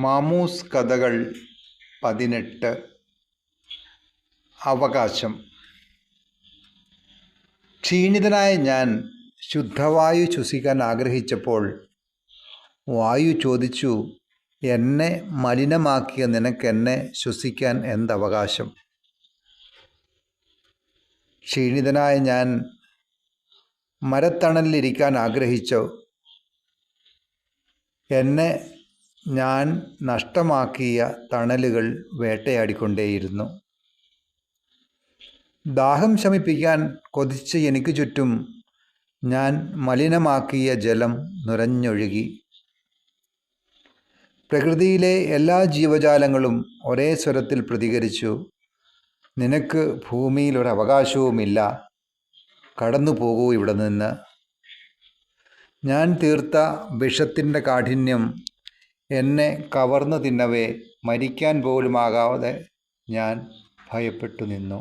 മാമൂസ് കഥകൾ 18. അവകാശം. ക്ഷീണിതനായ ഞാൻ ശുദ്ധവായു ശ്വസിക്കാൻ ആഗ്രഹിച്ചപ്പോൾ വായു ചോദിച്ചു, എന്നെ മലിനമാക്കിയ നിനക്കെന്നെ ശ്വസിക്കാൻ എന്തവകാശം? ക്ഷീണിതനായ ഞാൻ മരത്തണലിലിരിക്കാൻ ആഗ്രഹിച്ചു. എന്നെ ഞാൻ നഷ്ടമാക്കിയ തണലുകൾ വേട്ടയാടിക്കൊണ്ടേയിരുന്നു. ദാഹം ശമിപ്പിക്കാൻ കൊതിച്ച് എനിക്ക് ചുറ്റും ഞാൻ മലിനമാക്കിയ ജലം നുരഞ്ഞൊഴുകി. പ്രകൃതിയിലെ എല്ലാ ജീവജാലങ്ങളും ഒരേ സ്വരത്തിൽ പ്രതികരിച്ചു, നിനക്ക് ഭൂമിയിൽ ഒരവകാശവുമില്ല, കടന്നു പോകൂ ഇവിടെ നിന്ന്. ഞാൻ തീർത്ത വിഷത്തിൻ്റെ കാഠിന്യം എന്നെ കവർന്നു തിന്നവേ മരിക്കാൻ പോലുമാകാതെ ഞാൻ ഭയപ്പെട്ടു നിന്നു.